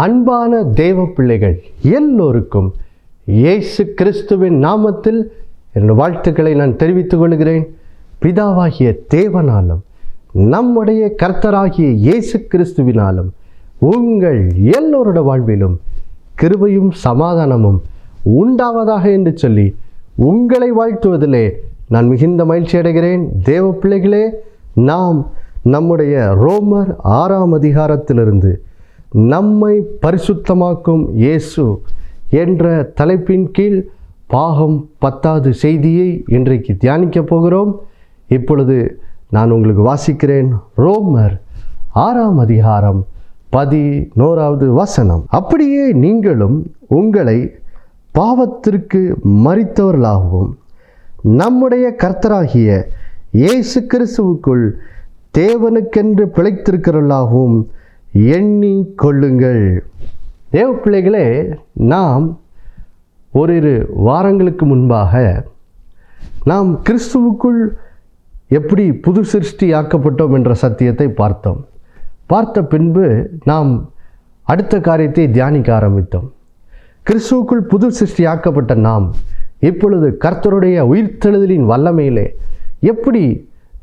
அன்பான தேவ பிள்ளைகள் எல்லோருக்கும் இயேசு கிறிஸ்துவின் நாமத்தில் என்னுடைய வாழ்த்துக்களை நான் தெரிவித்துக் கொள்கிறேன். பிதாவாகிய தேவனாலும் நம்முடைய கர்த்தராகிய இயேசு கிறிஸ்துவினாலும் உங்கள் எல்லோருடைய வாழ்விலும் கிருபையும் சமாதானமும் உண்டாவதாக என்று சொல்லி உங்களை வாழ்த்துவதிலே நான் மிகுந்த மகிழ்ச்சி அடைகிறேன். தேவ பிள்ளைகளே, நாம் நம்முடைய ரோமர் 6ஆம் அதிகாரத்திலிருந்து நம்மை பரிசுத்தமாக்கும் இயேசு என்ற தலைப்பின் கீழ் பாகம் 10வது செய்தியை இன்றைக்கு தியானிக்க போகிறோம். இப்பொழுது நான் உங்களுக்கு வாசிக்கிறேன். ரோமர் 6ஆம் அதிகாரம் 11வது வசனம். அப்படியே நீங்களும் உங்களை பாவத்திற்கு மரித்தவர்களாகவும் நம்முடைய கர்த்தராகிய இயேசு கிறிஸ்துவுக்குள் தேவனுக்கென்று பிழைத்திருக்கிறவர்களாகவும் எண்ணி கொள்ளுங்கள். தேவ பிள்ளைகளே, நாம் ஓரிரு வாரங்களுக்கு முன்பாக நாம் கிறிஸ்துவுக்குள் எப்படி புது சிருஷ்டியாக்கப்பட்டோம் என்ற சத்தியத்தை பார்த்தோம். பார்த்த பின்பு நாம் அடுத்த காரியத்தை தியானிக்க ஆரம்பித்தோம். கிறிஸ்துவுக்குள் புது சிருஷ்டியாக்கப்பட்ட நாம் இப்பொழுது கர்த்தருடைய உயிர்த்தெழுதலின் வல்லமையிலே எப்படி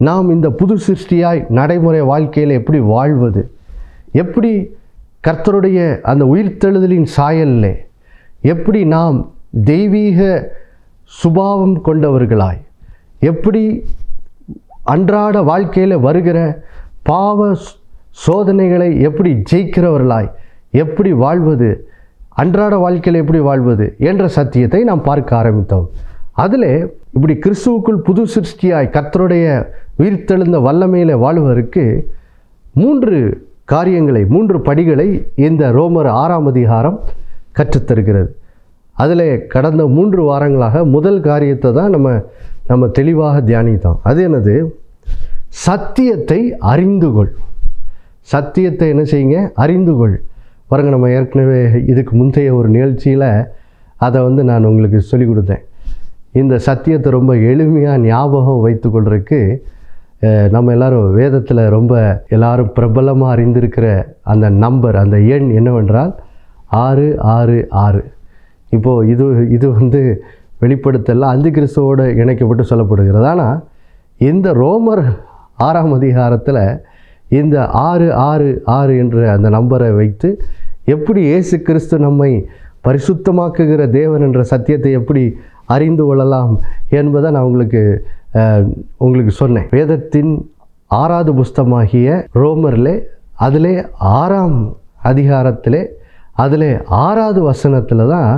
நாம் இந்த புது சிருஷ்டியாய் நடைமுறை வாழ்க்கையில் எப்படி வாழ்வது, எப்படி கர்த்தருடைய அந்த உயிர்த்தெழுதலின் சாயலில் எப்படி நாம் தெய்வீக சுபாவம் கொண்டவர்களாய், எப்படி அன்றாட வாழ்க்கையில் வருகிற பாவ சோதனைகளை எப்படி ஜெயிக்கிறவர்களாய் எப்படி வாழ்வது, அன்றாட வாழ்க்கையில் எப்படி வாழ்வது என்ற சத்தியத்தை நாம் பார்க்க ஆரம்பித்தோம். அதில் இப்படி கிறிஸ்துவுக்குள் புது சிருஷ்டியாய் கர்த்தருடைய உயிர்த்தெழுந்த வல்லமையில் வாழ்வதற்கு 3 காரியங்களை 3 படிகளை இந்த ரோமர் 6ஆம் அதிகாரம் கற்றுத்தருகிறது. அதில் கடந்த 3 வாரங்களாக முதல் காரியத்தை தான் நம்ம தெளிவாக தியானித்தோம். அது என்னது? சத்தியத்தை அறிந்துகொள். சத்தியத்தை என்ன செய்யுங்க? அறிந்துகொள். பாருங்க, நம்ம ஏற்கனவே இதுக்கு முந்தைய ஒரு நிகழ்ச்சியில் அதை நான் உங்களுக்கு சொல்லிக் கொடுத்தேன். இந்த சத்தியத்தை ரொம்ப எளிமையாக ஞாபகம் வைத்துக்கொள்றதுக்கு நம்ம எல்லோரும் வேதத்தில் ரொம்ப எல்லாரும் பிரபலமாக அறிந்திருக்கிற அந்த நம்பர், அந்த எண் என்னவென்றால் 666. இப்போது இது வெளிப்படுத்தல அந்த கிறிஸ்துவோடு இணைக்கப்பட்டு சொல்லப்படுகிறது. ஆனால் இந்த ரோமர் 6ஆம் அதிகாரத்தில் இந்த 666 என்ற அந்த நம்பரை வைத்து எப்படி இயேசு கிறிஸ்து நம்மை பரிசுத்தமாக்குகிற தேவன் என்ற சத்தியத்தை எப்படி அறிந்து கொள்ளலாம் என்பதை நான் உங்களுக்கு சொன்னேன். வேதத்தின் 6வது புஸ்தகமாகிய ரோமரில் அதிலே 6ஆம் அதிகாரத்திலே அதிலே 6வது வசனத்தில் தான்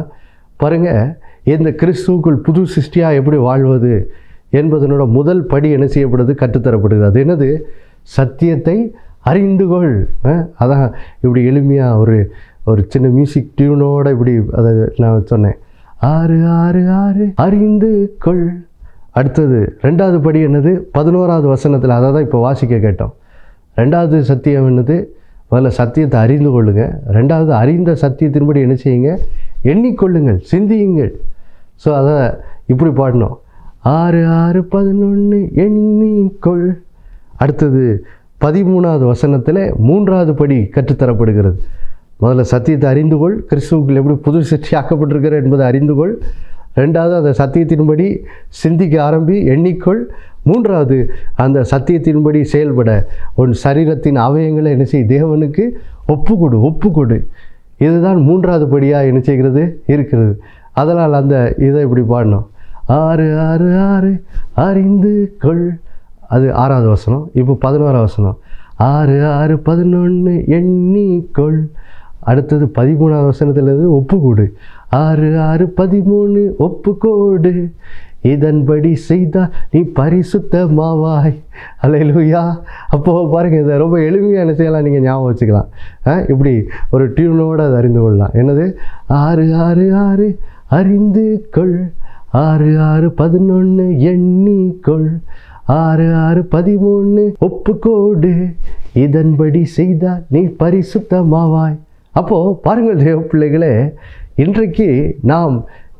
பாருங்கள், இந்த கிறிஸ்துவுக்குள் புது சிருஷ்டியாக எப்படி வாழ்வது என்பதனோட முதல் படி என்ன செய்யப்படுது? கற்றுத்தரப்படுகிறது. அது என்னது? சத்தியத்தை அறிந்துகொள். அதான் இப்படி எளிமையாக ஒரு சின்ன மியூசிக் டியூனோட இப்படி அதை நான் சொன்னேன். 666 அறிந்து கொள். அடுத்தது 2வது படி என்னது? 11வது வசனத்தில் அதை தான் இப்போ வாசிக்க கேட்டோம். 2வது சத்தியம் என்னது? முதல்ல சத்தியத்தை அறிந்து கொள்ளுங்க. 2வது அறிந்த சத்தியத்தின்படி என்ன செய்யுங்க? எண்ணிக்கொள்ளுங்கள், சிந்தியுங்கள். ஸோ அதை இப்படி பாடணும். 6:6:11 எண்ணிக்கொள். அடுத்தது 13வது வசனத்தில் 3வது படி கற்றுத்தரப்படுகிறது. முதல்ல சத்தியத்தை அறிந்து கொள், கிறிஸ்துவுக்குள் எப்படி புது சிருஷ்டி ஆக்கப்பட்டிருக்கிற என்பதை அறிந்து கொள். 2வது அந்த சத்தியத்தின்படி சிந்திக்க ஆரம்பி, எண்ணிக்கொள். 3வது அந்த சத்தியத்தின்படி செயல்பட உன் சரீரத்தின் அவயங்களை என்ன செய்? தேவனுக்கு ஒப்புக்கொடு. இதுதான் 3வது படியாக என்ன செய்கிறது? இருக்கிறது. அதனால் அந்த இதை இப்படி பாடணும். 6:6:6 அறிந்து கொள். அது 6வது வசனம். இப்போ 11வது வசனம். 6:6:11 எண்ணிக்கொள். அடுத்தது 13வது வசனத்திலிருந்து ஒப்புக்கொடு. 6:6:13 ஒப்புக்கொடு. இதன்படி செய்தால் நீ பரிசுத்தமாவாய். அல்லேலூயா. அப்போது பாருங்கள், இதை ரொம்ப எளிமையாக என்ன செய்யலாம்? நீங்கள் ஞாபகம் வச்சுக்கலாம். இப்படி ஒரு டியூனோடு அதை அறிந்து கொள்ளலாம். என்னது? 6:6:6 அறிந்து கொள். 6:6:11 எண்ணிக்கொள். 6:6:13 ஒப்புக்கொடு. இதன்படி செய்தால் நீ பரிசுத்தமாவாய். அப்போது பாருங்கள் தேவ பிள்ளைகளே, இன்றைக்கு நாம்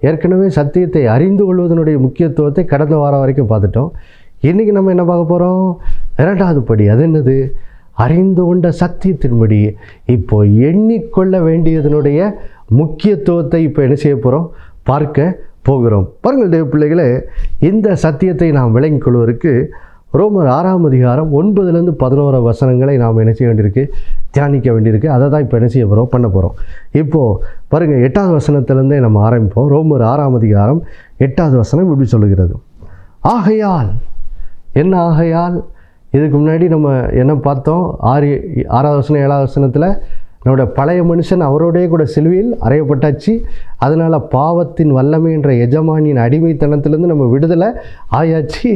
ஏற்கனவே சத்தியத்தை அறிந்து கொள்வதனுடைய முக்கியத்துவத்தை கடந்த வாரம் வரைக்கும் பார்த்துட்டோம். இன்றைக்கி நம்ம என்ன பார்க்க போகிறோம்? 2வது படி. அது என்னது? அறிந்து கொண்ட சத்தியத்தின்படி இப்போ எண்ணிக்கொள்ள வேண்டியதனுடைய முக்கியத்துவத்தை இப்போ என்ன செய்ய போகிறோம், பார்க்க போகிறோம். பாருங்கள் தேவ பிள்ளைகளே, இந்த சத்தியத்தை நாம் விளங்கிக் கொள்வதற்கு ரோமர் 6ஆம் அதிகாரம் 9-11 வசனங்களை நாம் என்ன செய்ய வேண்டியிருக்கு, தியானிக்க வேண்டியிருக்கு. அதை தான் இப்போ என்ன செய்ய போகிறோம், பண்ண போகிறோம். இப்போது பாருங்கள் 8வது வசனத்திலேருந்தே நம்ம ஆரம்பிப்போம். ரோமர் 6ஆம் அதிகாரம் 8வது வசனம் இப்படி சொல்லுகிறது. ஆகையால் என்ன, ஆகையால் இதுக்கு முன்னாடி நம்ம என்ன பார்த்தோம், 6வது வசனம் 7வது வசனத்தில் நம்முடைய பழைய மனுஷன் அவரோடைய கூட சிலுவையில் அறையப்பட்டாச்சு. அதனால் பாவத்தின் வல்லமை என்ற எஜமானியின் அடிமைத்தனத்திலேருந்து நம்ம விடுதலை ஆயாச்சு.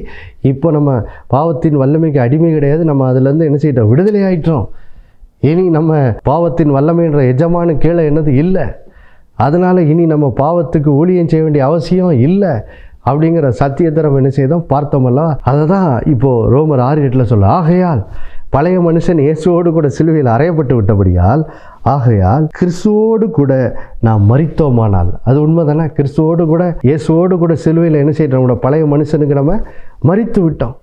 இப்போ நம்ம பாவத்தின் வல்லமைக்கு அடிமை கிடையாது, நம்ம அதிலேருந்து என்ன செய்யிட்டோம், விடுதலை ஆகிட்டோம். இனி நம்ம பாவத்தின் வல்லமை என்ற எஜமானு கீழே என்னது இல்லை. அதனால் இனி நம்ம பாவத்துக்கு ஊழியம் செய்ய வேண்டிய அவசியம் இல்லை அப்படிங்கிற சத்தியத்தை நம்ம என்ன செய்தோம், பார்த்தோமல்ல. அதை தான் இப்போது ரோமர் 6:8 சொல்ல. ஆகையால் பழைய மனுஷன் இயேசுவோடு கூட சிலுவையில் அறையப்பட்டு விட்டபடியால், ஆகையால் கிறிஸ்துவோடு கூட நாம் மரித்தோமானால், அது உண்மை தானே, கிறிஸ்துவோடு கூட இயேசுவோடு கூட சிலுவையில் என்ன செய்யறோம், நம்மளோட பழைய மனுஷனுக்கு நம்ம மரித்து விட்டோம்.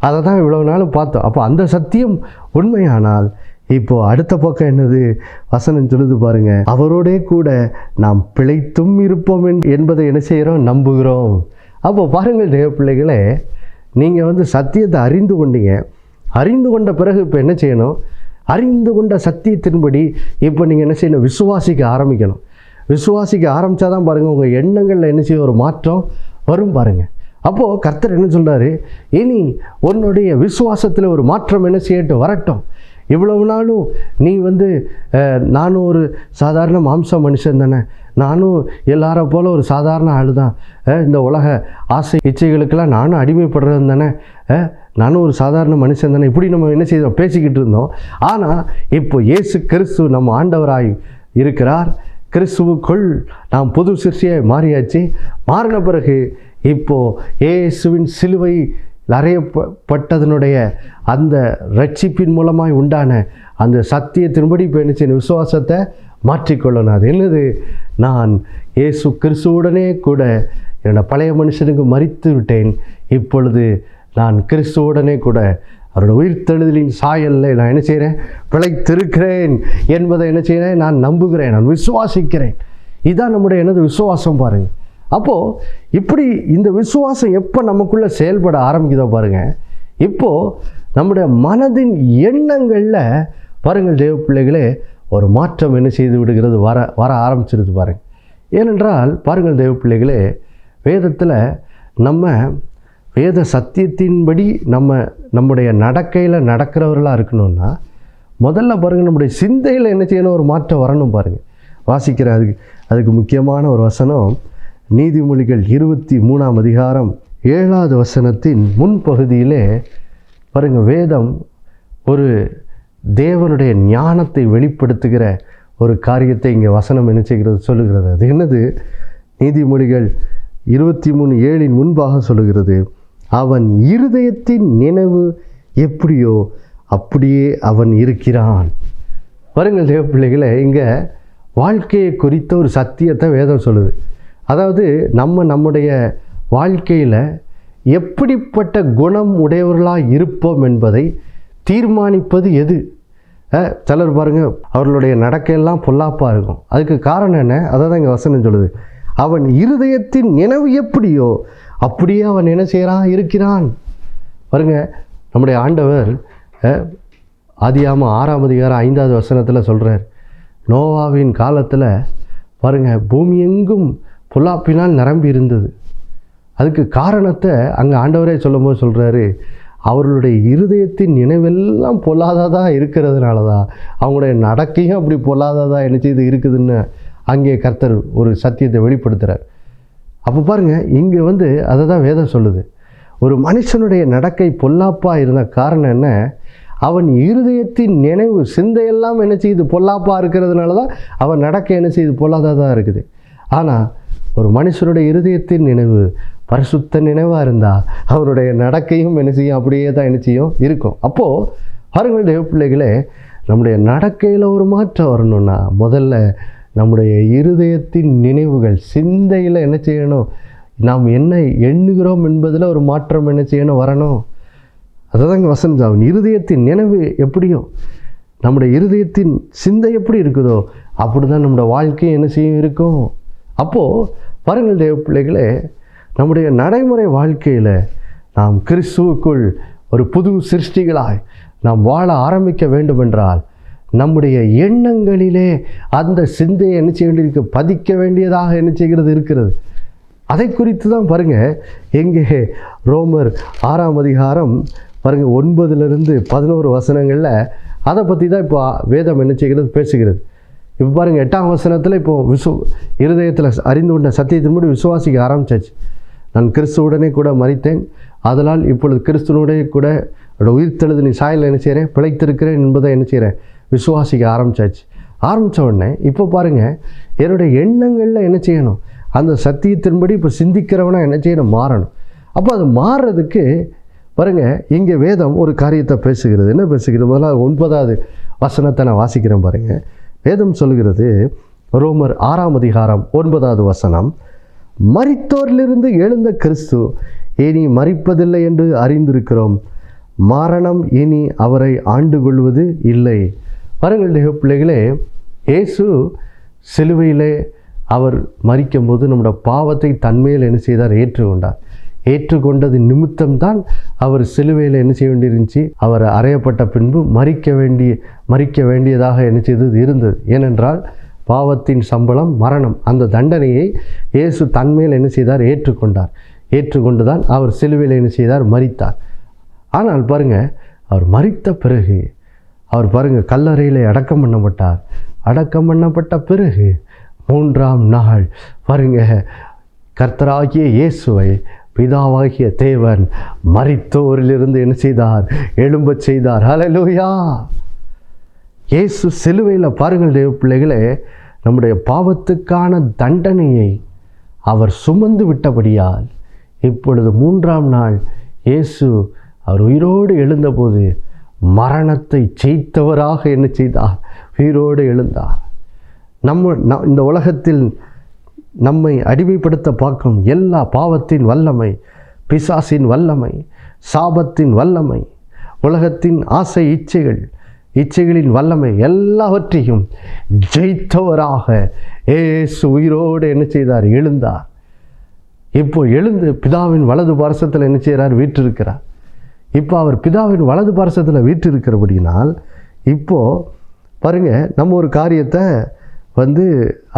அதை தான் இவ்வளவு நாளும் பார்த்தோம். அப்போ அந்த சத்தியம் உண்மையானால் இப்போது அடுத்த பக்கம் என்னது, வசனம் சொல்லுது பாருங்க, அவரோடே கூட நாம் பிழைத்தும் இருப்போம் என்பதை என்ன செய்கிறோம், நம்புகிறோம். அப்போ பாருங்கள் தேவ பிள்ளைகளே, நீங்கள் சத்தியத்தை அறிந்து கொண்டீங்க. அறிந்து கொண்ட பிறகு இப்போ என்ன செய்யணும், அறிந்து கொண்ட சத்தியத்தின்படி இப்போ நீங்கள் என்ன செய்யணும், விசுவாசிக்க ஆரம்பிக்கணும். விசுவாசிக்க ஆரம்பித்தா தான் பாருங்கள் உங்கள் எண்ணங்களில் என்ன செய்ய ஒரு மாற்றம் வரும் பாருங்கள். அப்போது கர்த்தர் என்ன சொல்கிறாரு, இனி உன்னுடைய விசுவாசத்தில் ஒரு மாற்றம் என்ன செய்யட்டும், வரட்டும். இவ்வளவு நாளும் நீ நானும் ஒரு சாதாரண மாம்ச மனுஷன் தானே, நானும் எல்லாரை போல் ஒரு சாதாரண ஆள் தான், இந்த உலக ஆசை இச்சைகளுக்கெல்லாம் நானும் அடிமைப்படுறது தானே, நானும் ஒரு சாதாரண மனுஷன் தானே, இப்படி நம்ம என்ன செய்தோம், பேசிக்கிட்டு இருந்தோம். ஆனால் இப்போ இயேசு கிறிஸ்து நம்ம ஆண்டவராய் இருக்கிறார். கிறிஸ்துவுக்குள் நாம் புது சிருஷ்டியாய் மாறியாச்சு. மாறின பிறகு இப்போது இயேசுவின் சிலுவை அறையப்பட்டதனுடைய அந்த ரட்சிப்பின் மூலமாய் உண்டான அந்த சத்தியத்தின்படி இப்போ என்ன செய்யணும், விசுவாசத்தை மாற்றிக்கொள்ளணும். அது என்னது, நான் இயேசு கிறிஸ்துவுடனே கூட என்னோட பழைய மனுஷனுக்கு மரித்து விட்டேன், இப்பொழுது நான் கிறிஸ்துவுடனே கூட அவரோட உயிர்த்தெழுதலின் சாயலில் நான் என்ன செய்கிறேன், பிழைத்திருக்கிறேன் என்பதை என்ன செய்கிறேன், நான் நம்புகிறேன், நான் விசுவாசிக்கிறேன். இதுதான் நம்முடைய என்னது விசுவாசம் பாருங்கள். அப்போது இப்படி இந்த விசுவாசம் எப்போ நமக்குள்ளே செயல்பட ஆரம்பிக்குதோ பாருங்கள், இப்போது நம்முடைய மனதின் எண்ணங்களில் பாருங்கள் தேவ பிள்ளைகளே ஒரு மாற்றம் என்ன செய்து விடுகிறது, வர ஆரம்பிச்சிருது பாருங்கள். ஏனென்றால் பாருங்கள் தேவ பிள்ளைகளே, வேதத்தில் நம்ம வேத சத்தியத்தின்படி நம்முடைய நடக்கையில் நடக்கிறவர்களாக இருக்கணும்னா முதல்ல பாருங்கள் நம்முடைய சிந்தையில் என்ன செய்யணும், ஒரு மாற்றம் வரணும் பாருங்கள். வாசிக்கிற அதுக்கு முக்கியமான ஒரு வசனம் நீதிமொழிகள் 23ஆம் அதிகாரம் 7வது வசனத்தின் முன்பகுதியிலே பாருங்கள், வேதம் ஒரு தேவனுடைய ஞானத்தை வெளிப்படுத்துகிற ஒரு காரியத்தை இங்கே வசனம் என்ன செய்கிறது, சொல்லுகிறது. அது என்னது, நீதிமொழிகள் 23:7 முன்பாக சொல்லுகிறது, அவன் இருதயத்தின் நினைவு எப்படியோ அப்படியே அவன் இருக்கிறான். பாருங்கள் தேவ பிள்ளைகளை, இங்கே வாழ்க்கையை குறித்த ஒரு சத்தியத்தை வேதம் சொல்லுது. அதாவது நம்முடைய வாழ்க்கையில் எப்படிப்பட்ட குணம் உடையவர்களாக இருப்போம் என்பதை தீர்மானிப்பது எது. சிலர் பாருங்கள் அவர்களுடைய நடக்கையெல்லாம் பொல்லாப்பாக இருக்கும். அதுக்கு காரணம் என்ன, அதை தான் இங்கே வசனம் சொல்லுது, அவன் இருதயத்தின் நினைவு எப்படியோ அப்படியே அவன் என்ன செய்கிறான், இருக்கிறான். பாருங்கள் நம்முடைய ஆண்டவர் ஆதியாகமம் 6ஆம் அதிகாரம் 5வது வசனத்தில் சொல்கிறார், நோவாவின் காலத்தில் பாருங்கள் பூமி எங்கும் பொல்லாப்பினால் நிரம்பி இருந்தது. அதுக்கு காரணத்தை அங்கே ஆண்டவரே சொல்லும்போது சொல்கிறாரு, அவர்களுடைய இருதயத்தின் நினைவெல்லாம் பொல்லாததாக இருக்கிறதுனால தான் அவங்களுடைய நடக்கையும் அப்படி பொல்லாததாக என்ன செய்து இருக்குதுன்னு அங்கே கர்த்தர் ஒரு சத்தியத்தை வெளிப்படுத்துகிறார். அப்போ பாருங்கள் இங்கே அதை தான் வேதம் சொல்லுது, ஒரு மனுஷனுடைய நடக்கை பொல்லாப்பாக இருந்த காரணம் என்ன, அவன் இருதயத்தின் நினைவு சிந்தையெல்லாம் என்ன செய்யுது, பொல்லாப்பாக இருக்கிறதுனால தான் அவன் நடக்க என்ன செய்யுது, பொல்லாததாக இருக்குது. ஆனால் ஒரு மனுஷனுடைய இருதயத்தின் நினைவு பரிசுத்த நினைவாக இருந்தால் அவருடைய நடக்கையும் என்ன செய்யும், அப்படியே தான் என்ன செய்யும், இருக்கும். அப்போது பாருங்கள் தேவ பிள்ளைகளே, நம்முடைய நடக்கையில் ஒரு மாற்றம் வரணும்னா முதல்ல நம்முடைய இருதயத்தின் நினைவுகள் சிந்தையில் என்ன செய்யணும், நாம் என்ன எண்ணுகிறோம் என்பதில் ஒரு மாற்றம் என்ன செய்யணும், வரணும். அதுதாங்க வசனம். அவன் இருதயத்தின் நினைவு எப்படியோ, நம்முடைய இருதயத்தின் சிந்தை எப்படி இருக்குதோ அப்படி தான் நம்முடைய வாழ்க்கை என்ன செய்யும் இருக்கும். அப்போது பாருங்கள் தேவ பிள்ளைகளே, நம்முடைய நடைமுறை வாழ்க்கையில் நாம் கிறிஸ்துவுக்குள் ஒரு புது சிருஷ்டிகளாய் நாம் வாழ ஆரம்பிக்க வேண்டுமென்றால் நம்முடைய எண்ணங்களிலே அந்த சிந்தையை என்ன செய்ய வேண்டியிருக்கு, பதிக்க வேண்டியதாக என்ன செய்கிறது இருக்கிறது. அதை குறித்து தான் பாருங்கள், எங்கே ரோமர் 6ஆம் அதிகாரம் பாருங்கள் 9-11 வசனங்களில் அதை பற்றி தான் இப்போ வேதம் என்ன செய்கிறது, பேசுகிறது. இப்போ பாருங்கள் 8ஆம் வசனத்தில் இப்போது இருதயத்தில் அறிந்து கொண்ட சத்தியத்தின்படி விசுவாசிக்க ஆரம்பிச்சாச்சு. நான் கிறிஸ்துவுடனே கூட மரித்தேன், அதனால் இப்பொழுது கிறிஸ்துவனுடைய கூட உயிர்த்தெழுது நீ சாயலில் என்ன செய்கிறேன், பிழைத்திருக்கிறேன் என்பதை என்ன செய்கிறேன், விசுவாசிக்க ஆரம்பித்தாச்சு. ஆரம்பித்த உடனே இப்போ பாருங்கள், என்னுடைய எண்ணங்களில் என்ன செய்யணும், அந்த சத்தியத்தின்படி இப்போ சிந்திக்கிறவனா என்ன செய்யணும், மாறணும். அப்போ அது மாறுறதுக்கு பாருங்கள், இங்கே வேதம் ஒரு காரியத்தை பேசுகிறது. என்ன பேசுகிறது, முதல்ல 9வது வசனத்தை நான் வாசிக்கிறேன் பாருங்கள். வேதம் சொல்கிறது, ரோமர் 6ஆம் அதிகாரம் 9வது வசனம், மரித்தோரிலிருந்து எழுந்த கிறிஸ்து இனி மரிப்பதில்லை என்று அறிந்திருக்கிறோம், மரணம் இனி அவரை ஆண்டு கொள்வது இல்லை. பாருங்கள் தேவ பிள்ளைகளே, இயேசு சிலுவையிலே அவர் மரிக்கும்போது நம்முடைய பாவத்தை தன்மையில் என்ன செய்தார், ஏற்றுக்கொண்டார். ஏற்றுக்கொண்டது நிமித்தம்தான் அவர் சிலுவையில் என்ன செய்ய வேண்டியிருந்துச்சு, அவர் அறையப்பட்ட பின்பு மரிக்க வேண்டியதாக என்ன செய்தது இருந்தது. ஏனென்றால் பாவத்தின் சம்பளம் மரணம். அந்த தண்டனையை இயேசு தன்மையில் என்ன செய்தார், ஏற்றுக்கொண்டார். ஏற்றுக்கொண்டு தான் அவர் சிலுவையில் என்ன செய்தார், மரித்தார். ஆனால் பாருங்கள், அவர் மரித்த பிறகு அவர் பாருங்கள் கல்லறையில் அடக்கம் பண்ணப்பட்டார். அடக்கம் பண்ணப்பட்ட பிறகு 3ஆம் நாள் பாருங்கள், கர்த்தராகிய இயேசுவை பிதாவாகிய தேவன் மரித்தோரிலிருந்து என்ன செய்தார், எழும்பச் செய்தார். ஹல்லேலூயா. இயேசு சிலுவையில் பாருங்கள் தேவ பிள்ளைகளே, நம்முடைய பாவத்துக்கான தண்டனையை அவர் சுமந்து விட்டபடியால் இப்பொழுது 3ஆம் நாள் இயேசு அவர் உயிரோடு எழுந்தபோது மரணத்தை ஜெயித்தவராக என்ன செய்தார், உயிரோடு எழுந்தார். இந்த உலகத்தில் நம்மை அடிமைப்படுத்த பார்க்கும் எல்லா பாவத்தின் வல்லமை, பிசாசின் வல்லமை, சாபத்தின் வல்லமை, உலகத்தின் ஆசை இச்சைகளின் வல்லமை எல்லாவற்றையும் ஜெயித்தவராக இயேசு உயிரோடு என்ன செய்தார், எழுந்தார். இப்போ எழுந்து பிதாவின் வலது பார்சத்தில் என்ன செய்கிறார், வீற்றிருக்கிறார். இப்போ அவர் பிதாவின் வலது பார்சத்தில் வீற்றிருக்கிறபடினால் இப்போது பாருங்கள், நம்ம ஒரு காரியத்தை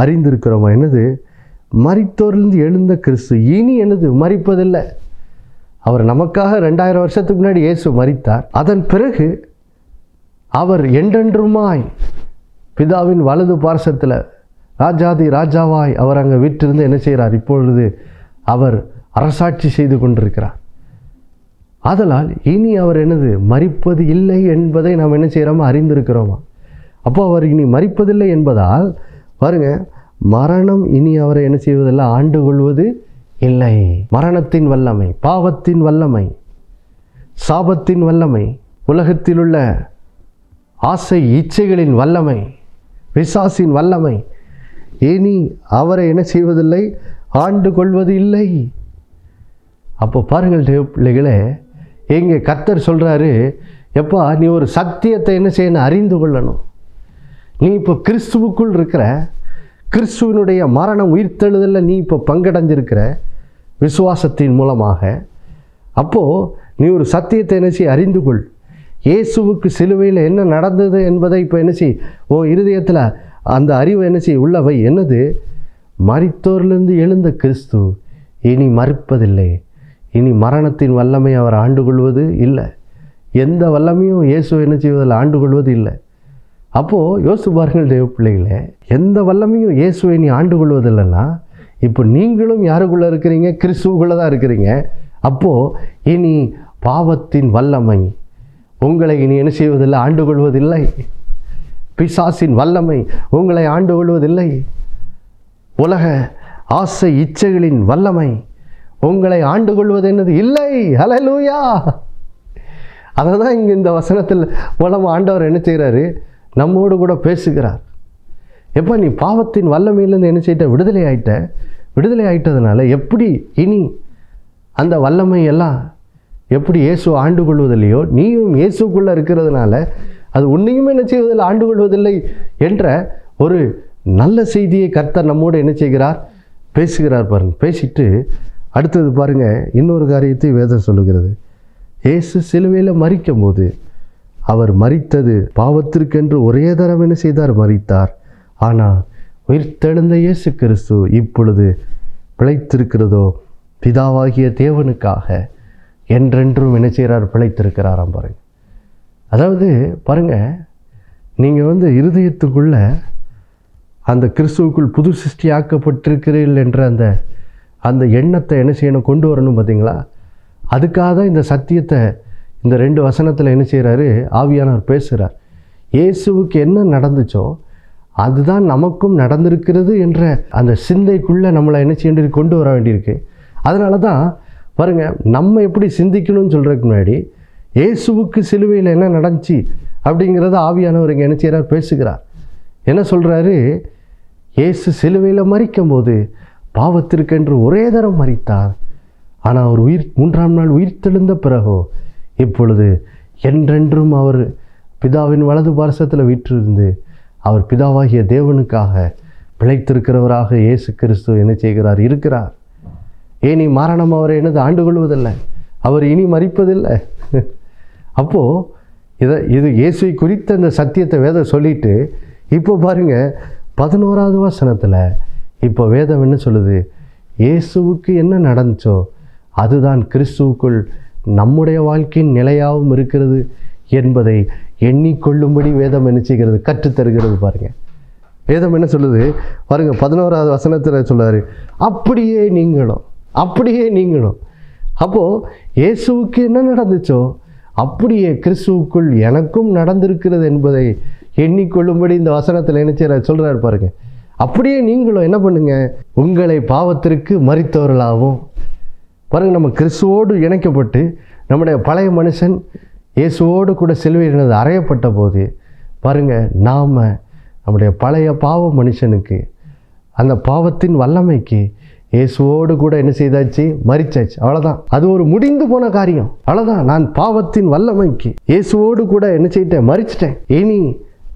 அறிந்திருக்கிறோமா, என்னது, மரித்தோரிலிருந்து எழுந்த கிறிஸ்து இனி என்னது, மரிப்பதில்லை. அவர் நமக்காக 2000 வருஷத்துக்கு முன்னாடி இயேசு மரித்தார். அதன் பிறகு அவர் என்றென்றுமாய் பிதாவின் வலது பார்சத்தில் ராஜாதி ராஜாவாய் அவர் அங்கே வீற்றிருந்து என்ன செய்கிறார், இப்பொழுது அவர் அரசாட்சி செய்து கொண்டிருக்கிறார். ஆதலால் இனி அவர் என்னது, மரிப்பது இல்லை என்பதை நாம் என்ன செய்கிறோமா, அறிந்திருக்கிறோமா. அப்போ அவர் இனி மரிப்பதில்லை என்பதால் பாருங்கள், மரணம் இனி அவரை என்ன செய்வதில்லை, ஆண்டு கொள்வது இல்லை. மரணத்தின் வல்லமை, பாவத்தின் வல்லமை, சாபத்தின் வல்லமை, உலகத்தில் உள்ள ஆசை இச்சைகளின் வல்லமை, பிசாசின் வல்லமை இனி அவரை என்ன செய்வதில்லை, ஆண்டு கொள்வது இல்லை. அப்போ பாருங்கள் தேவ பிள்ளைகளே, எங்கே கர்த்தர் சொல்கிறாரு, எப்பா நீ ஒரு சத்தியத்தை என்ன செய்யணும், அறிந்து கொள்ளணும். நீ இப்போ கிறிஸ்துவுக்குள் இருக்கிற, கிறிஸ்துவனுடைய மரணம் உயிர்த்தெழுதலில் நீ இப்போ பங்கடைஞ்சிருக்கிற விசுவாசத்தின் மூலமாக. அப்போது நீ ஒரு சத்தியத்தை என்ன செய்ய, அறிந்து கொள். இயேசுவுக்கு சிலுவையில் என்ன நடந்தது என்பதை இப்போ என்ன செய், உன் இருதயத்தில் அந்த அறிவை என்ன செய், உள்ளவை. என்னது, மரித்தோரிலிருந்து எழுந்த கிறிஸ்து இனி மரிப்பதில்லை, இனி மரணத்தின் வல்லமை அவர் ஆண்டு கொள்வது இல்லை. எந்த வல்லமையும் இயேசு என்ன செய்வதில் ஆண்டு கொள்வது இல்லை. அப்போது யோசித்து பாருங்கள் தேவ பிள்ளைகளே, எந்த வல்லமையும் இயேசுவை நீ ஆண்டு கொள்வதில்லைன்னா இப்போ நீங்களும் யாருக்குள்ளே இருக்கிறீங்க, கிறிஸ்துவுக்குள்ளே தான் இருக்கிறீங்க. அப்போது இனி பாவத்தின் வல்லமை உங்களை இனி என்ன செய்வதில்லை, ஆண்டு கொள்வதில்லை. பிசாசின் வல்லமை உங்களை ஆண்டு கொள்வதில்லை. உலக ஆசை இச்சைகளின் வல்லமை உங்களை ஆண்டு கொள்வது என்னது, இல்லை. ஹல்லேலூயா. அதை தான் இங்கே இந்த வசனத்தில் மூலம் ஆண்டவர் என்ன செய்கிறாரு, நம்மோடு கூட பேசுகிறார். எப்போ நீ பாவத்தின் வல்லமையிலேருந்து என்ன செய்யிட்ட, விடுதலை ஆயிட்டதுனால எப்படி இனி அந்த வல்லமை எல்லாம் எப்படி இயேசு ஆண்டு கொள்வதில்லையோ, நீயும் இயேசுக்குள்ளே இருக்கிறதுனால அது உன்னையும் என்ன செய்வதில்லை, ஆண்டு கொள்வதில்லை என்ற ஒரு நல்ல செய்தியை கர்த்தர் நம்மோடு என்ன செய்கிறார், பேசுகிறார் பாருங்க. பேசிட்டு அடுத்தது பாருங்க, இன்னொரு காரியத்தை வேதம் சொல்லுகிறது. இயேசு சிலுவையில் மரிக்கும் போது அவர் மரித்தது பாவத்திற்கென்று ஒரே தரம் என்ன செய்தார், மரித்தார். ஆனால் உயிர்த்தெழுந்த இயேசு கிறிஸ்து இப்பொழுது பிழைத்திருக்கிறதோ பிதாவாகிய தேவனுக்காக என்றென்றும் என்ன செய்கிறார், பிழைத்திருக்கிறாராம் பாருங்க. அதாவது பாருங்க, நீங்கள் இருதயத்துக்குள்ள அந்த கிறிஸ்துவுக்குள் புது சிருஷ்டி ஆக்கப்பட்டிருக்கிறீர்கள் என்ற அந்த எண்ணத்தை என்ன செய்யணும், கொண்டு வரணும் பார்த்தீங்களா. அதுக்காக தான் இந்த சத்தியத்தை இந்த 2 வசனத்தில் என்ன செய்கிறாரு, ஆவியானவர் பேசுகிறார். இயேசுவுக்கு என்ன நடந்துச்சோ அதுதான் நமக்கும் நடந்திருக்கிறது என்ற அந்த சிந்தைக்குள்ளே நம்மளை என்ன செய்ய கொண்டு வர வேண்டியிருக்கு. அதனால தான் பாருங்கள், நம்ம எப்படி சிந்திக்கணும்னு சொல்கிறதுக்கு முன்னாடி இயேசுவுக்கு சிலுவையில் என்ன நடந்துச்சு அப்படிங்கிறத ஆவியானவர் இங்கே என்ன செய்கிறார், பேசுகிறார். என்ன சொல்கிறாரு, இயேசு சிலுவையில் மரிக்கும் போது பாவத்திற்கென்று ஒரே தரம் மரித்தார். ஆனால் அவர் 3ஆம் நாள் உயிர்த்தெழுந்த பிறகோ இப்பொழுது என்றென்றும் அவர் பிதாவின் வலது பார்சத்தில் வீற்றிருந்து அவர் பிதாவாகிய தேவனுக்காக பிழைத்திருக்கிறவராக இயேசு கிறிஸ்து என்ன செய்கிறார், இருக்கிறார். ஏனி மரணம் அவரை என்னது ஆண்டு கொள்வதில்லை, அவர் இனி மரிப்பதில்லை. அப்போது இது இயேசுவை குறித்த இந்த சத்தியத்தை வேதம் சொல்லிட்டு இப்போ பாருங்கள் 11வது வசனத்தில் இப்போ வேதம் என்ன சொல்லுது, இயேசுவுக்கு என்ன நடந்துச்சோ அதுதான் கிறிஸ்துவுக்குள் நம்முடைய வாழ்க்கையின் நிலையாகவும் இருக்கிறது என்பதை எண்ணிக்கொள்ளும்படி வேதம் என்ன செய்கிறது, கற்றுத்தருகிறது. பாருங்கள், வேதம் என்ன சொல்லுது பாருங்கள், 11வது வசனத்தில் சொல்கிறாரு, அப்படியே நீங்களும். அப்போது இயேசுவுக்கு என்ன நடந்துச்சோ அப்படியே கிறிஸ்துவுக்குள் எனக்கும் நடந்திருக்கிறது என்பதை எண்ணிக்கொள்ளும்படி இந்த வசனத்தில் என்ன செய்கிறார், சொல்கிறார் பாருங்கள். அப்படியே நீங்களும் என்ன பண்ணுங்க, உங்களை பாவத்திற்கு மரித்தவர்களாகவும். பாருங்கள், நம்ம கிறிஸ்துவோடு இணைக்கப்பட்டு நம்முடைய பழைய மனுஷன் இயேசுவோடு கூட சிலுவையில் அறையப்பட்ட போது பாருங்கள், நாம் நம்முடைய பழைய பாவ மனுஷனுக்கு அந்த பாவத்தின் வல்லமைக்கு இயேசுவோடு கூட என்ன செய்தாச்சு, மரிச்சாச்சு. அவ்வளோதான், அது ஒரு முடிந்து போன காரியம். அவ்வளோதான், நான் பாவத்தின் வல்லமைக்கு இயேசுவோடு கூட என்ன செய்யிட்டேன், மரிச்சிட்டேன். இனி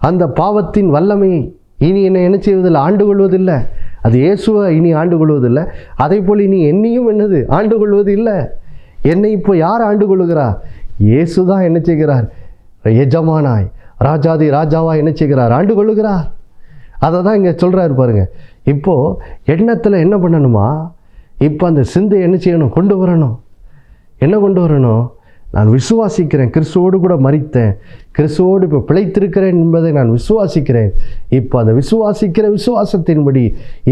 அந்த பாவத்தின் வல்லமையை இனி என்னை என்ன செய்வதில்லை, ஆண்டு கொள்வதில்லை. அது இயேசுவை இனி ஆண்டு கொள்வதில்லை. அதே போல் இனி என்னையும் என்னது ஆண்டு கொள்வது இல்லை. என்னை இப்போ யார் ஆண்டு கொள்ளுகிறார், இயேசு தான் என்ன செய்கிறார், எஜமானாய் ராஜாதி ராஜாவாக என்ன செய்கிறார், ஆண்டு கொள்ளுகிறார். அதை தான் இங்கே சொல்கிறாரு பாருங்கள். இப்போது எண்ணத்தில் என்ன பண்ணணுமா, இப்போ அந்த சிந்தை என்ன செய்யணும், கொண்டு வரணும். என்ன கொண்டு வரணும், நான் விசுவாசிக்கிறேன், கிறிஸ்துவோடு கூட மரித்தேன், கிறிஸ்துவோடு இப்போ பிழைத்திருக்கிறேன் என்பதை நான் விசுவாசிக்கிறேன். இப்போ அந்த விசுவாசத்தின்படி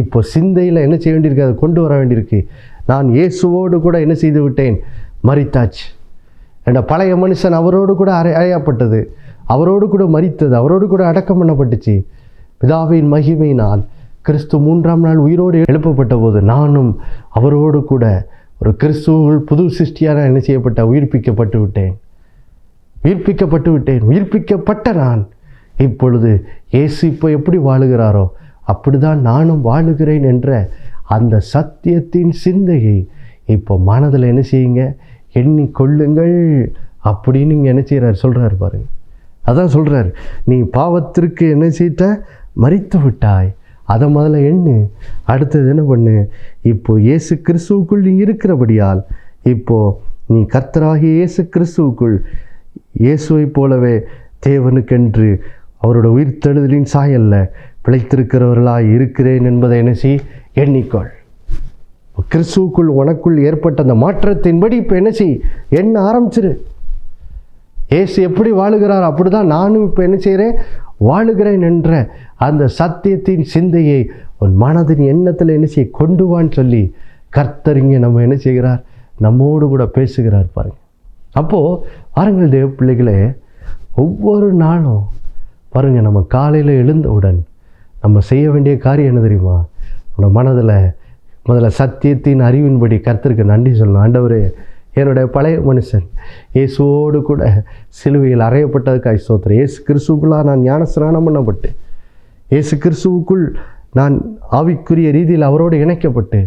இப்போ சிந்தையில் என்ன செய்ய வேண்டியிருக்கு, அதை கொண்டு வர வேண்டியிருக்கு. நான் இயேசுவோடு கூட என்ன செய்து விட்டேன், மரித்தாச்சு. என்ற பழைய மனுஷன் அவரோடு கூட அறையப்பட்டது, அவரோடு கூட மரித்தது, அவரோடு கூட அடக்கம் பண்ணப்பட்டுச்சு. பிதாவின் மகிமையினால் கிறிஸ்து 3ஆம் நாள் உயிரோடு எழுப்பப்பட்ட போது நானும் அவரோடு கூட ஒரு கிறிஸ்துவுள் புது சிருஷ்டியான என்ன செய்யப்பட்ட உயிர்ப்பிக்கப்பட்டு விட்டேன். உயிர்ப்பிக்கப்பட்ட நான் இப்பொழுது இயேசு இப்போ எப்படி வாழுகிறாரோ அப்படிதான் நானும் வாழுகிறேன் என்ற அந்த சத்தியத்தின் சிந்தையை இப்போ மனதில் என்ன செய்யுங்க, எண்ணிக்கொள்ளுங்கள் அப்படின்னு நீங்கள் என்ன செய்கிறார், சொல்கிறார் பாருங்க. அதான் சொல்கிறார், நீ பாவத்திற்கு என்ன செய்த, மரித்து விட்டாய், அதை முதல்ல எண்ணு. அடுத்தது என்ன பண்ணு, இப்போ இயேசு கிறிஸ்துவுக்குள் நீ இருக்கிறபடியால் இப்போ நீ கர்த்தராகிய இயேசு கிறிஸ்துவுக்குள் இயேசுவை போலவே தேவனுக்கென்று அவரோட உயிர்த்தெழுதலின் சாயல்ல பிழைத்திருக்கிறவர்களாய் இருக்கிறேன் என்பதை என்ன செய், எண்ணிக்கொள். கிறிஸ்துவுக்குள் உனக்குள் ஏற்பட்ட அந்த மாற்றத்தின்படி இப்போ என்ன செய், எண்ண ஆரம்பிச்சிரு. இயேசு எப்படி வாழுகிறார் அப்படி தான் நானும் இப்போ என்ன செய்கிறேன், வாழுகிறேன் என்ற அந்த சத்தியத்தின் சிந்தையை உன் மனதின் எண்ணத்தில் என்ன செய்ய கொண்டு வான்னு சொல்லி கர்த்தரிங்க நம்ம என்ன செய்கிறார், நம்மோடு கூட பேசுகிறார் பாருங்க. அப்போது பாருங்கள் தேவ பிள்ளைகளே, ஒவ்வொரு நாளும் பாருங்கள், நம்ம காலையில் எழுந்தவுடன் நம்ம செய்ய வேண்டிய காரியம் என்ன தெரியுமா, நம்ம மனதில் முதல்ல சத்தியத்தின் அறிவின்படி கர்த்தருக்கு நன்றி சொல்லணும். ஆண்டவரே, என்னுடைய பழைய மனுஷன் இயேசுவோடு கூட சிலுவையில் அறையப்பட்டதுக்காய் ஸ்தோத்திரம். இயேசு கிறிஸ்துவுக்குள்ளாக நான் ஞானஸ்நானம் பண்ணப்பட்டு இயேசு கிறிஸ்துவுக்குள் நான் ஆவிக்குரிய ரீதியில் அவரோடு இணைக்கப்பட்டு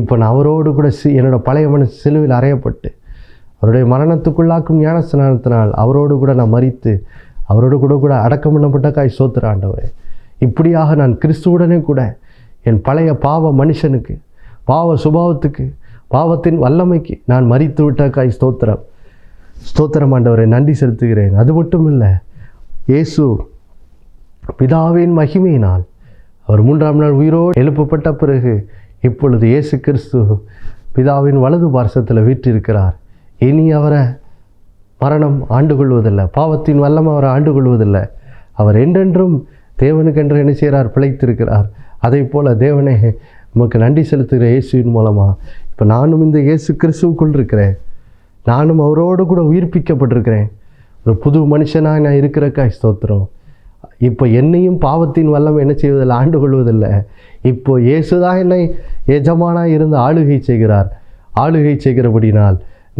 இப்போ நான் அவரோடு கூட என்னோடய பழைய மனுஷன் சிலுவையில் அறையப்பட்டு அவருடைய மரணத்துக்குள்ளாக்கும் ஞான ஸ்நானத்தினால் அவரோடு கூட நான் மரித்து அவரோடு கூட அடக்கம் பண்ணப்பட்டக்காய் ஸ்தோத்திர ஆண்டவரே. இப்படியாக நான் கிறிஸ்துவுடனே கூட என் பழைய பாவ மனுஷனுக்கு, பாவ சுபாவத்துக்கு, பாவத்தின் வல்லமைக்கு நான் மரித்து விட்டக்காய் ஸ்தோத்திரம் ஆண்டவரை. நன்றி செலுத்துகிறேன். அது மட்டும் இல்லை, இயேசு பிதாவின் மகிமையினால் அவர் 3ஆம் நாள் உயிரோடு எழுப்பப்பட்ட பிறகு இப்பொழுது இயேசு கிறிஸ்து பிதாவின் வலது பார்சத்தில் வீற்றிருக்கிறார். இனி அவரை மரணம் ஆண்டு கொள்வதில்லை, பாவத்தின் வல்லம் அவரை ஆண்டு கொள்வதில்லை. அவர் என்றென்றும் தேவனுக்கென்று என்ன செய்கிறார்? பிழைத்திருக்கிறார். அதை போல் தேவனே உமக்கு நன்றி செலுத்துகிற இயேசுவின் மூலமாக இப்போ நானும் இந்த இயேசு கிறிஸ்துவுக்குள் இருக்கிறேன். நானும் அவரோடு கூட உயிர்ப்பிக்கப்பட்டிருக்கிறேன். ஒரு புது மனுஷனாக நான் இருக்கிறக்காய் ஸ்தோத்திரம். இப்போ என்னையும் பாவத்தின் வல்லம் என்ன செய்வதில்லை, ஆண்டு கொள்வதில்லை. இப்போ இயேசுதான் என்னை எஜமானாக இருந்து ஆளுகை செய்கிறார். ஆளுகை செய்கிறபடினால்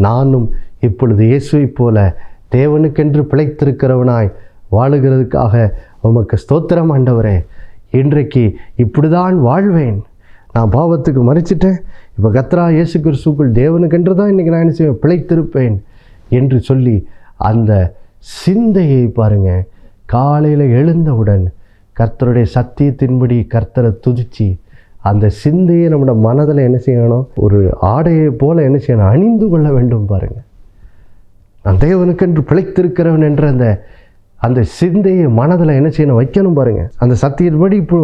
நானும் இப்பொழுது இயேசுவை போல தேவனுக்கென்று பிழைத்திருக்கிறவனாய் வாழுகிறதுக்காக உமக்கு ஸ்தோத்திரம் ஆண்டவரே. இன்றைக்கு இப்படிதான் வாழ்வேன். நான் பாவத்துக்கு மறிச்சிட்டேன். இப்போ கர்த்தராகிய இயேசு கிறிஸ்துவுக்குள் தேவனுக்கென்று தான் இன்றைக்கி நான் என்ன செய்வேன்? பிழைத்திருப்பேன் என்று சொல்லி அந்த சிந்தையை பாருங்கள். காலையில் எழுந்தவுடன் கர்த்தருடைய சத்தியத்தின்படி கர்த்தரை துதித்து அந்த சிந்தையை நம்மளோட மனதில் என்ன செய்யணும்? ஒரு ஆடையை போல் என்ன செய்யணும்? அணிந்து கொள்ள வேண்டும். பாருங்கள், நான் தேவனுக்கென்று பிழைத்திருக்கிறவன் என்ற அந்த சிந்தையை மனதில் என்ன செய்யணும்? வைக்கணும். பாருங்கள், அந்த சத்தியத்தின்படி இப்போ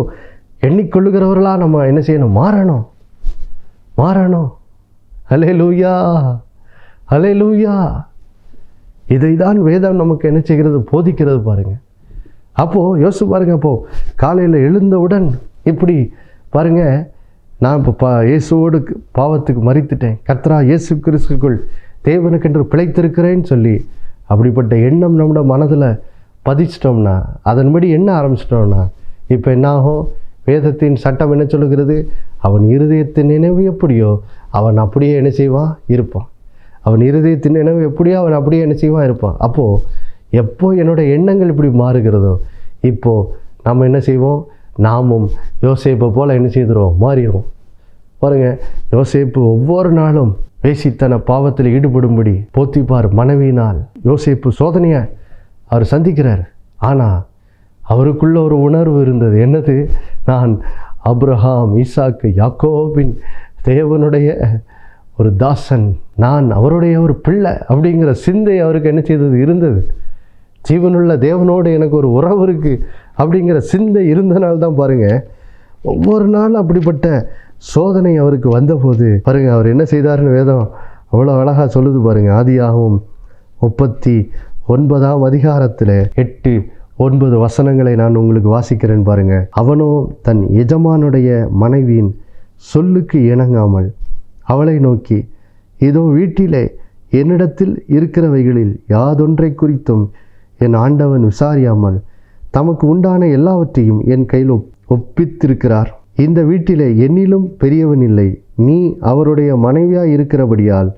எண்ணிக்கொள்ளுகிறவர்களாக நம்ம என்ன செய்யணும்? மாறணும். ஹல்லேலூயா, ஹல்லேலூயா. இதை தான் வேதம் நமக்கு என்ன செய்கிறது? போதிக்கிறது. பாருங்கள், அப்போது யோசிச்சு பாருங்கள். அப்போது காலையில் எழுந்தவுடன் இப்படி பாருங்கள், நான் இப்போ இயேசுவோடு பாவத்துக்கு மறித்துட்டேன், கர்த்தராகிய இயேசு கிறிஸ்துவுக்குள் தேவனுக்கென்று பிழைத்திருக்கிறேன்னு சொல்லி அப்படிப்பட்ட எண்ணம் நம்மளோட மனதில் பதிச்சிட்டோம்னா, அதன்படி எண்ண ஆரம்பிச்சிட்டோம்னா இப்போ என்னாகும்? வேதத்தின் சட்டம் என்ன சொல்லுகிறது? அவன் இருதயத்தின் நினைவு எப்படியோ அவன் அப்படியே என்ன செய்வான்? இருப்பான். அவன் இருதயத்தின் நினைவு எப்படியோ அவன் அப்படியே என்ன செய்வான்? இருப்பான். அப்போது எப்போ என்னோடய எண்ணங்கள் இப்படி மாறுகிறதோ இப்போது நம்ம என்ன செய்வோம்? நாமும் யோசேப்பை போல் என்ன செய்துருவோம்? மாறிடுவோம். பாருங்கள், யோசேப்பு ஒவ்வொரு நாளும் வேசித்தன பாவத்தில் ஈடுபடும்படி போத்திபார் மனைவியினால் யோசேப்பு சோதனையை அவர் சந்திக்கிறார். ஆனால் அவருக்குள்ள ஒரு உணர்வு இருந்தது. என்னது? நான் ஆபிரகாம், ஈசாக்கு, யாக்கோபின் தேவனுடைய ஒரு தாசன், நான் அவருடைய ஒரு பிள்ளை அப்படிங்கிற சிந்தை அவருக்கு என்ன செய்தது? இருந்தது. ஜீவனுள்ள தேவனோடு எனக்கு ஒரு உறவு இருக்குது அப்படிங்கிற சிந்தை இருந்தனால்தான் பாருங்கள், ஒவ்வொரு நாளும் அப்படிப்பட்ட சோதனை அவருக்கு வந்தபோது பாருங்கள் அவர் என்ன செய்தார்னு வேதம் அவ்வளோ அழகாக சொல்லுது. பாருங்கள், ஆதியாகமம் 39ஆம் அதிகாரத்தில் 8-9 வசனங்களை நான் உங்களுக்கு வாசிக்கிறேன். பாருங்கள், அவனோ தன் எஜமானுடைய மனைவியின் சொல்லுக்கு இணங்காமல் அவளை நோக்கி, இதோ வீட்டிலே என்னிடத்தில் இருக்கிறவைகளில் யாதொன்றை குறித்தும் என் ஆண்டவன் விசாரியாமல் தமக்கு உண்டான எல்லாவற்றையும் என் கையில் ஒப்பித்திருக்கிறார். இந்த வீட்டிலே என்னிலும் பெரியவன் இல்லை. நீ அவருடைய மனைவியாய் இருக்கிறபடியால்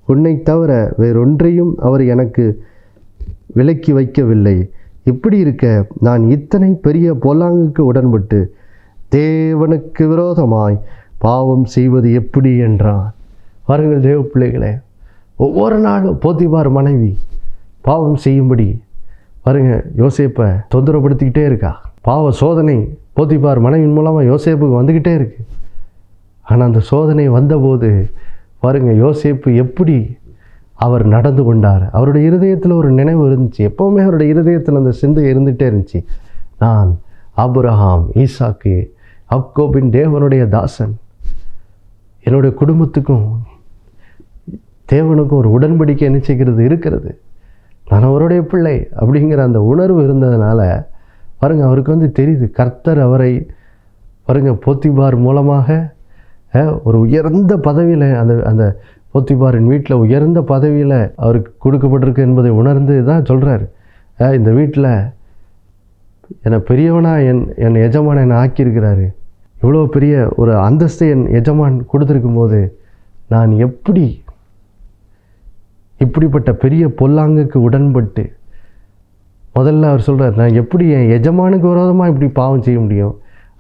உன்னை தவிர வேறொன்றையும் அவர் எனக்கு விலக்கி வைக்கவில்லை. இப்படி இருக்க நான் இத்தனை பெரிய பொல்லாங்குக்கு உடன்பட்டு தேவனுக்கு விரோதமாய் பாவம் செய்வது எப்படி என்றான். பாருங்கள் தேவ பிள்ளைகளே, ஒவ்வொரு நாளும் போத்திபார் மனைவி பாவம் செய்யும்படி பாருங்கள் யோசேப்பை தொந்தரவுப்படுத்திக்கிட்டே இருக்கா. பாவ சோதனை போத்திபார் மனைவின் மூலமாக யோசேப்புக்கு வந்துக்கிட்டே இருக்கு. ஆனால் அந்த சோதனை வந்தபோது பாருங்கள் யோசேப்பு எப்படி அவர் நடந்து கொண்டார். அவருடைய இருதயத்தில் ஒரு நினைவு இருந்துச்சு. எப்போவுமே அவருடைய இருதயத்தில் அந்த சிந்தை இருந்துகிட்டே இருந்துச்சு. நான் ஆபிரகாம், ஈசாக்கு, யாக்கோபின் தேவனுடைய தாசன், என்னுடைய குடும்பத்துக்கும் தேவனுக்கும் ஒரு உடன்படிக்கை என்ன செய்கிறது? இருக்கிறது. நான் அவருடைய பிள்ளை அப்படிங்கிற அந்த உணர்வு இருந்ததுனால பாருங்கள் அவருக்கு தெரியுது கர்த்தர் அவரை பாருங்கள் போத்திபார் மூலமாக ஒரு உயர்ந்த பதவியில் அந்த போத்திபாரின் வீட்டில் உயர்ந்த பதவியில் அவருக்கு கொடுக்கப்பட்டிருக்கு என்பதை உணர்ந்து தான் சொல்கிறார், இந்த வீட்டில் என்னை பெரியவனாக என் எஜமான் என்னை ஆக்கியிருக்கிறாரு. இவ்வளோ பெரிய ஒரு அந்தஸ்தை என் எஜமான் கொடுத்துருக்கும் போது நான் இப்படிப்பட்ட பெரிய பொல்லாங்குக்கு உடன்பட்டு, முதல்ல அவர் சொல்கிறார், நான் எப்படி என் எஜமானுக்கு விரோதமாக இப்படி பாவம் செய்ய முடியும்?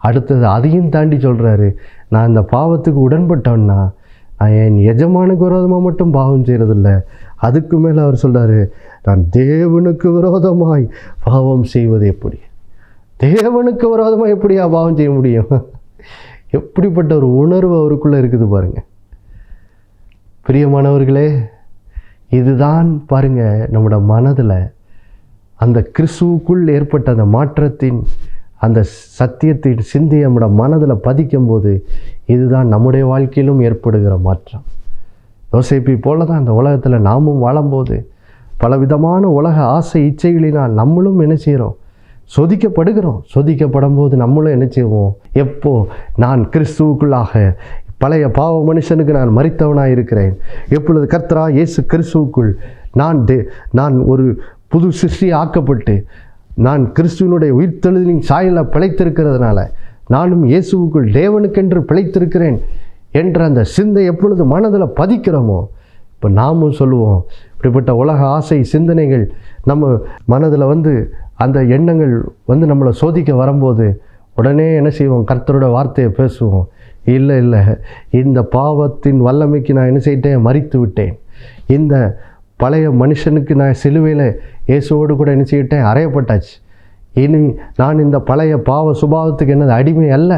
அடுத்தது அதையும் தாண்டி சொல்கிறாரு, நான் இந்த பாவத்துக்கு உடன்பட்டோன்னா நான் என் எஜமானுக்கு விரோதமாக மட்டும் பாவம் செய்கிறதில்ல, அதுக்கு மேலே அவர் சொல்கிறாரு, நான் தேவனுக்கு விரோதமாய் பாவம் செய்வது எப்படி? தேவனுக்கு விரோதமாக எப்படியா பாவம் செய்ய முடியும்? எப்படிப்பட்ட ஒரு உணர்வு அவருக்குள்ளே இருக்குது பாருங்கள். பிரியமானவர்களே, இதுதான் பாருங்கள் நம்மளோட மனதில் அந்த கிறிஸ்துவுக்குள் ஏற்பட்ட அந்த மாற்றத்தின் அந்த சத்தியத்தின் சிந்தையை நம்மளோட மனதில் பதிக்கும்போது இதுதான் நம்முடைய வாழ்க்கையிலும் ஏற்படுகிற மாற்றம். யோசேப்பை போல தான் அந்த உலகத்தில் நாமும் வாழும்போது பலவிதமான உலக ஆசை இச்சைகளினால் நம்மளும் என்ன செய்கிறோம்? சோதிக்கப்படுகிறோம். சோதிக்கப்படும் போது நம்மளும் என்ன செய்வோம்? எப்போ நான் கிறிஸ்துவுக்குள்ளாக பழைய பாவ மனுஷனுக்கு நான் மரித்தவனாக இருக்கிறேன், எப்பொழுது கர்த்தராகிய இயேசு கிறிஸ்துவுக்குள் நான் ஒரு புது சிருஷ்டி ஆக்கப்பட்டு நான் கிறிஸ்துவனுடைய உயிர்த்தெழுதலின் சாயலில் பிழைத்திருக்கிறதுனால நானும் இயேசுவுக்குள் தேவனுக்கென்று பிழைத்திருக்கிறேன் என்ற அந்த சிந்தை எப்பொழுது மனதில் பதிக்கிறோமோ, இப்போ நாமும் சொல்லுவோம், இப்படிப்பட்ட உலக ஆசை சிந்தனைகள் நம்ம மனதில் அந்த எண்ணங்கள் நம்மளை சோதிக்க வரும்போது உடனே என்ன செய்வோம்? கர்த்தரோட வார்த்தையை பேசுவோம். இல்லை இல்லை, இந்த பாவத்தின் வல்லமைக்கு நான் என்ன செய்யிட்டேன்? மரித்து விட்டேன். இந்த பழைய மனுஷனுக்கு நான் சிலுவையில் இயேசுவோடு கூட என்ன செய்யிட்டேன்? அறையப்பட்டாச்சு. இனி நான் இந்த பழைய பாவ சுபாவத்துக்கு என்னது அடிமை அல்ல.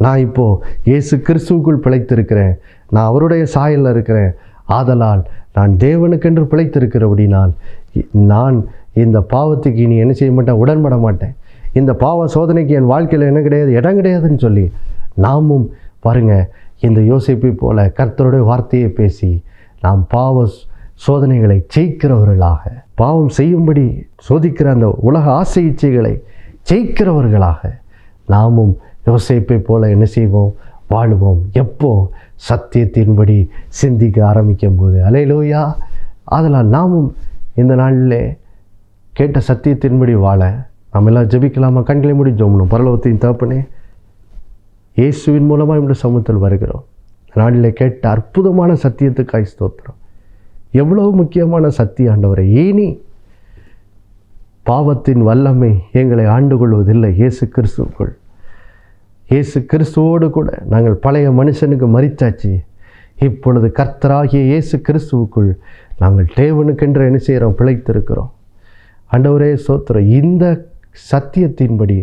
நான் இப்போது இயேசு கிறிஸ்துவுக்குள் பிழைத்திருக்கிறேன். நான் அவருடைய சாயலில் இருக்கிறேன். ஆதலால் நான் தேவனுக்கென்று பிழைத்திருக்கிறபடினால் நான் இந்த பாவத்துக்கு இனி என்ன செய்ய மாட்டேன்? உடன்பட மாட்டேன். இந்த பாவ சோதனைக்கு என் வாழ்க்கையில் என்ன கிடையாது? இடம் கிடையாதுன்னு சொல்லி நாமும் பாருங்கள் இந்த யோசேப்பை போல கர்த்தருடைய வார்த்தையை பேசி நாம் பாவ சோதனைகளை ஜெயிக்கிறவர்களாக, பாவம் செய்யும்படி சோதிக்கிற அந்த உலக ஆசை இச்சைகளை ஜெயிக்கிறவர்களாக நாமும் யோசேப்பை போல என்ன செய்வோம்? வாழுவோம். எப்போ? சத்தியத்தின்படி சிந்திக்க ஆரம்பிக்கும் போது. அல்லேலூயா. அதனால் நாமும் இந்த நாளில் கேட்ட சத்தியத்தின்படி வாழ நாம் எல்லாம் ஜெபிக்கலாமா? கண்களை மூடி ஜெபம். பரலோகத்தின் தகப்பனே, இயேசுவின் மூலமாக நம்முடைய சமூகத்தில் வருகிறோம். நாளில் கேட்ட அற்புதமான சத்தியத்துக்காய் ஸ்தோத்திரம். எவ்வளவு முக்கியமான சத்திய ஆண்டவரை, இனி பாவத்தின் வல்லமை எங்களை ஆண்டு கொள்வதில்லை. இயேசு கிறிஸ்துவுக்குள், இயேசு கிறிஸ்துவோடு கூட நாங்கள் பழைய மனுஷனுக்கு மரித்தாச்சு. இப்பொழுது கர்த்தராகிய இயேசு கிறிஸ்துவுக்குள் நாங்கள் தேவனுக்கென்று என்ன செய்கிறோம்? பிழைத்திருக்கிறோம். ஆண்டவரே ஸ்தோத்திரம். இந்த சத்தியத்தின்படி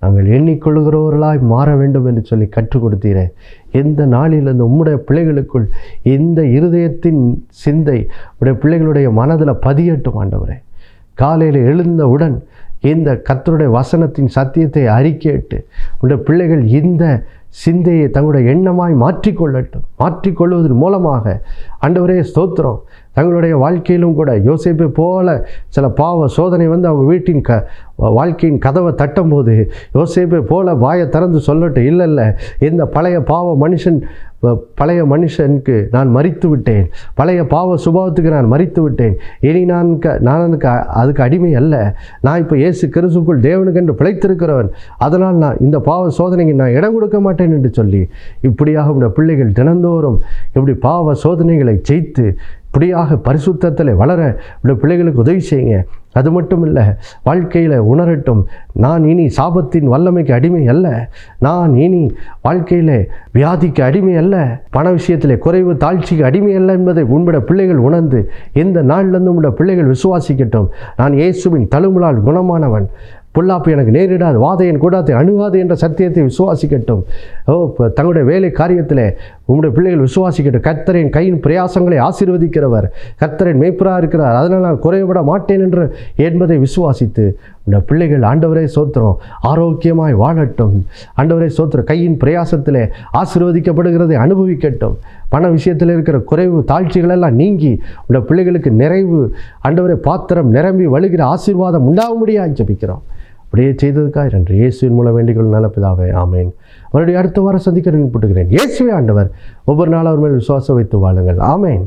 நாங்கள் எண்ணிக்கொள்கிறவர்களாய் மாற வேண்டும் என்று சொல்லி கற்றுக் கொடுத்தீரே. எந்த நாளிலிருந்து உம்முடைய பிள்ளைகளுக்குள் இந்த இருதயத்தின் சிந்தை உடைய பிள்ளைகளுடைய மனதில் பதியட்டும் ஆண்டவரே. காலையில் எழுந்தவுடன் இந்த கர்த்தருடைய வசனத்தின் சத்தியத்தை அறிக்கையிட்டு உடைய பிள்ளைகள் இந்த சிந்தையை தங்களுடைய எண்ணமாய் மாற்றிக்கொள்ளட்டும். மாற்றிக்கொள்வதன் மூலமாக ஆண்டவரே ஸ்தோத்திரம், தங்களுடைய வாழ்க்கையிலும் கூட யோசேப்பை போல சில பாவ சோதனை அவங்க வீட்டின் வாழ்க்கையின் கதவை தட்டும்போது யோசேப்பை போல வாயை திறந்து சொல்லட்டும், இல்லை இல்லை, இந்த பழைய மனுஷனுக்கு நான் மரித்து விட்டேன், பழைய பாவ சுபாவத்துக்கு நான் மரித்து விட்டேன். இனி நான் அதுக்கு அடிமை அல்ல. நான் இப்போ இயேசு கிறிஸ்துவுக்குள் தேவனுக்கென்று பிழைத்திருக்கிறவன். அதனால் நான் இந்த பாவ சோதனைக்கு நான் இடம் கொடுக்க மாட்டேன் என்று சொல்லி இப்படியாக இந்த பிள்ளைகள் தினந்தோறும் இப்படி பாவ சோதனைகளை ஜெயித்து இப்படியாக பரிசுத்தத்தில் வளர இந்த பிள்ளைகளுக்கு உதவி செய்யுங்க. அது மட்டும் இல்லை, வாழ்க்கையில் உணரட்டும், நான் இனி சாபத்தின் வல்லமைக்கு அடிமை அல்ல, நான் இனி வாழ்க்கையில் வியாதிக்கு அடிமை அல்ல, பண விஷயத்தில் குறைவு தாழ்ச்சிக்கு அடிமை அல்ல என்பதை உன்னுடைய பிள்ளைகள் உணர்ந்து இந்த நாளிலிருந்து உன்னுடைய பிள்ளைகள் விசுவாசிக்கட்டும். நான் இயேசுவின் தழும்பலால் குணமானவன், பொல்லாப்பு எனக்கு நேரிடாது, வாதையின் கூடாத்தை அணுகாது என்ற சத்தியத்தை விசுவாசிக்கட்டும். தங்களுடைய வேலை காரியத்தில் உங்களுடைய பிள்ளைகள் விசுவாசிக்கட்டும். கர்த்தரின் கையின் பிரயாசங்களை ஆசீர்வதிக்கிறவர், கர்த்தரின் மேய்ப்பராக இருக்கிறார், அதனால் நான் குறைவிட மாட்டேன் என்று என்பதை விசுவாசித்து உடைய பிள்ளைகள் ஆண்டவரே ஸ்தோத்திரம் ஆரோக்கியமாய் வாழட்டும். ஆண்டவரே ஸ்தோத்திரம் கையின் பிரயாசத்தில் ஆசீர்வதிக்கப்படுகிறதை அனுபவிக்கட்டும். பண விஷயத்தில் இருக்கிற குறைவு தாழ்ச்சிகளெல்லாம் நீங்கி உடைய பிள்ளைகளுக்கு நிறைவு ஆண்டவரே பாத்திரம் நிரம்பி வழுகிற ஆசீர்வாதம் உண்டாகும்படியாக ஜெபிக்கிறோம். அப்படியே செய்ததுக்காக நன்றி. இயேசுவின் மூலம் வேண்டிக்கொள் நல்ல பிதாவே, ஆமேன். மறுபடியும் அடுத்த வாரம் சந்திக்க போட்டுக்கிறேன். இயேசுவே ஆண்டவர். ஒவ்வொரு நாளும் அவர் மேல் விசுவாசம் வைத்து வாழுங்கள். ஆமேன்.